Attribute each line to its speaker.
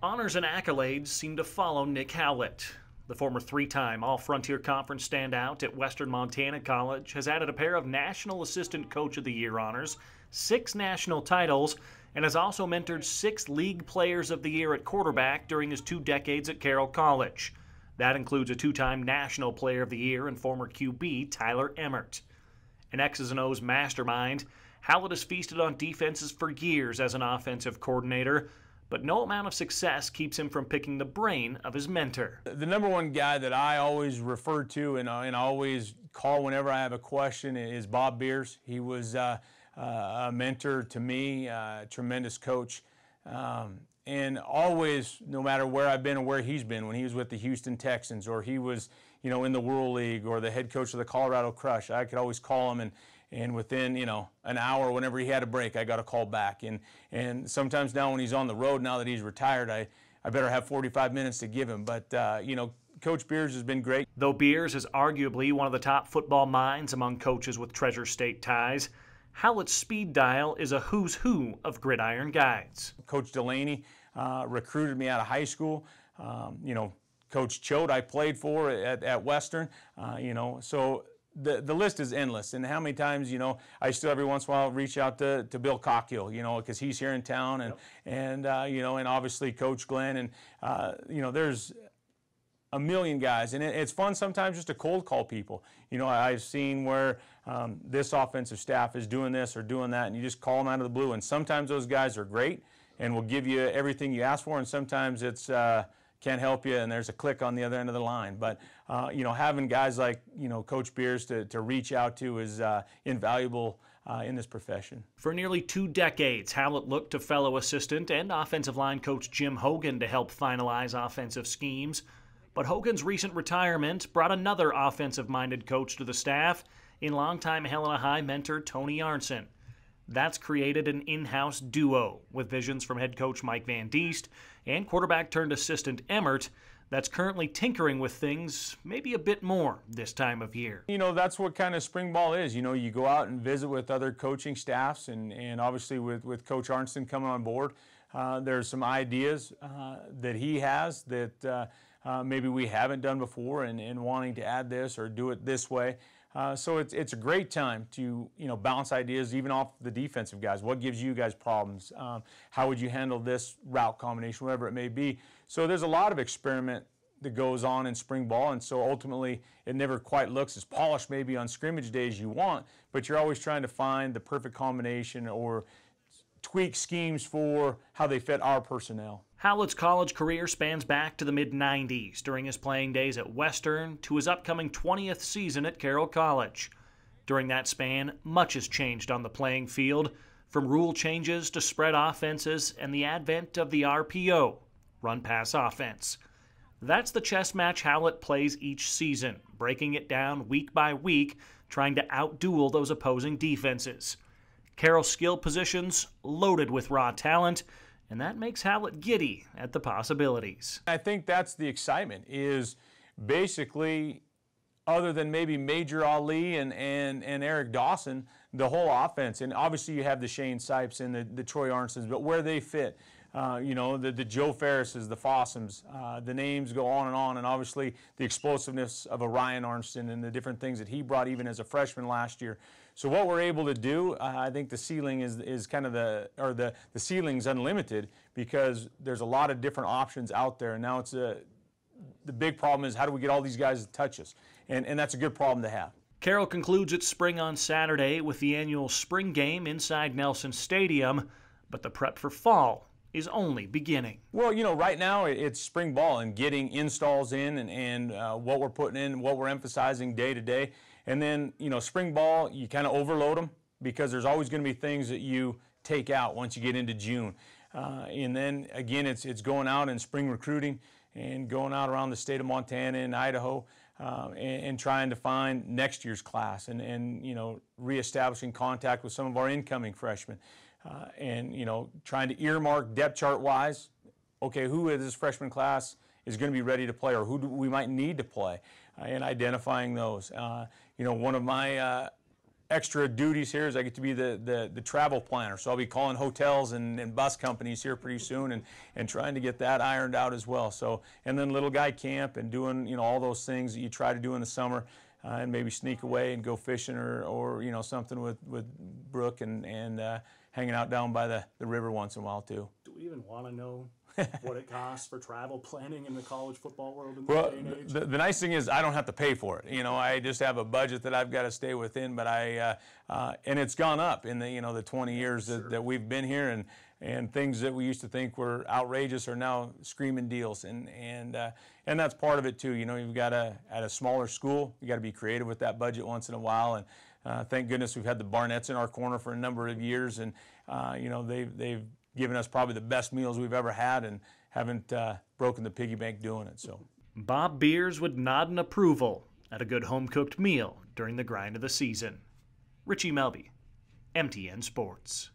Speaker 1: Honors and accolades seem to follow Nick Howlett. The former three-time All-Frontier Conference standout at Western Montana College has added a pair of National Assistant Coach of the Year honors, 6 national titles, and has also mentored 6 League Players of the Year at quarterback during his 2 decades at Carroll College. That includes a 2-time National Player of the Year and former QB Tyler Emmert. An X's and O's mastermind, Howlett has feasted on defenses for years as an offensive coordinator, but no amount of success keeps him from picking the brain of his mentor.
Speaker 2: The number one guy that I always refer to and I always call whenever I have a question is Bob Beers. He was a mentor to me, a tremendous coach, and always, no matter where I've been or where he's been, when he was with the Houston Texans or he was, in the World League or the head coach of the Colorado Crush, I could always call him and within, an hour, whenever he had a break, I got a call back. And sometimes now when he's on the road, now that he's retired, I better have 45 minutes to give him. But, Coach Beers has been great.
Speaker 1: Though Beers is arguably one of the top football minds among coaches with Treasure State ties, Howlett's speed dial is a who's who of gridiron guides.
Speaker 2: Coach Delaney recruited me out of high school. Coach Choate I played for at Western, so the list is endless. And how many times, I still every once in a while reach out to Bill Cockhill, because he's here in town, and obviously Coach Glenn, and there's a million guys, and it's fun sometimes just to cold call people. I've seen where this offensive staff is doing this or doing that, and you just call them out of the blue. And sometimes those guys are great and will give you everything you ask for, and sometimes it's can't help you, and there's a click on the other end of the line. But having guys like Coach Beers to reach out to is invaluable in this profession.
Speaker 1: For nearly 2 decades, Howlett looked to fellow assistant and offensive line coach Jim Hogan to help finalize offensive schemes. But Hogan's recent retirement brought another offensive-minded coach to the staff in longtime Helena High mentor Tony Arnson. That's created an in-house duo with visions from head coach Mike Van Diest and quarterback-turned-assistant Emmert that's currently tinkering with things maybe a bit more this time of year.
Speaker 2: That's what kind of spring ball is. You go out and visit with other coaching staffs, and obviously with Coach Arnson coming on board, there's some ideas that he has that maybe we haven't done before, and wanting to add this or do it this way. So it's a great time to bounce ideas even off the defensive guys. What gives you guys problems? How would you handle this route combination, whatever it may be? So there's a lot of experiment that goes on in spring ball, and so ultimately it never quite looks as polished maybe on scrimmage day as you want, but you're always trying to find the perfect combination or tweak schemes for how they fit our personnel.
Speaker 1: Howlett's college career spans back to the mid-'90s during his playing days at Western to his upcoming 20th season at Carroll College. During that span, much has changed on the playing field, from rule changes to spread offenses and the advent of the RPO, run-pass offense. That's the chess match Howlett plays each season, breaking it down week by week, trying to outduel those opposing defenses. Carroll's skill positions loaded with raw talent, and that makes Howlett giddy at the possibilities.
Speaker 2: I think that's the excitement, is basically, other than maybe Major Ali and Eric Dawson, the whole offense, and obviously you have the Shane Sipes and the Troy Arnsons, but where they fit, the Joe Ferrises, the Fossums, the names go on, and obviously the explosiveness of a Ryan Arnston and the different things that he brought even as a freshman last year. So what we're able to do, I think the ceiling is kind of the ceiling's unlimited, because there's a lot of different options out there. And now the big problem is, how do we get all these guys to touch us? And that's a good problem to have.
Speaker 1: Carroll concludes its spring on Saturday with the annual spring game inside Nelson Stadium, but the prep for fall is only beginning.
Speaker 2: Well, right now it's spring ball and getting installs in and what we're putting in, what we're emphasizing day to day. And then, spring ball, you kind of overload them, because there's always going to be things that you take out once you get into June. And then, again, it's going out and spring recruiting and going out around the state of Montana and Idaho and trying to find next year's class and reestablishing contact with some of our incoming freshmen. And trying to earmark depth chart wise, okay, who in this freshman class is going to be ready to play, or who we might need to play, and identifying those. One of my extra duties here is I get to be the travel planner. So I'll be calling hotels and bus companies here pretty soon and trying to get that ironed out as well. So, and then little guy camp and doing, you know, all those things that you try to do in the summer, and maybe sneak away and go fishing or you know, something with Brooke and hanging out down by the river once in a while too.
Speaker 3: Do we even want to know what it costs for travel planning in the college football world in this day and age?
Speaker 2: The nice thing is I don't have to pay for it. You know, I just have a budget that I've got to stay within, but and it's gone up in the, you know, the 20 years that we've been here, and things that we used to think were outrageous are now screaming deals, and that's part of it too. You know, you've got at a smaller school, you got to be creative with that budget once in a while, and thank goodness we've had the Barnetts in our corner for a number of years, and you know, they've given us probably the best meals we've ever had and haven't broken the piggy bank doing it. So
Speaker 1: Bob Beers would nod in approval at a good home-cooked meal during the grind of the season. Richie Melby, MTN Sports.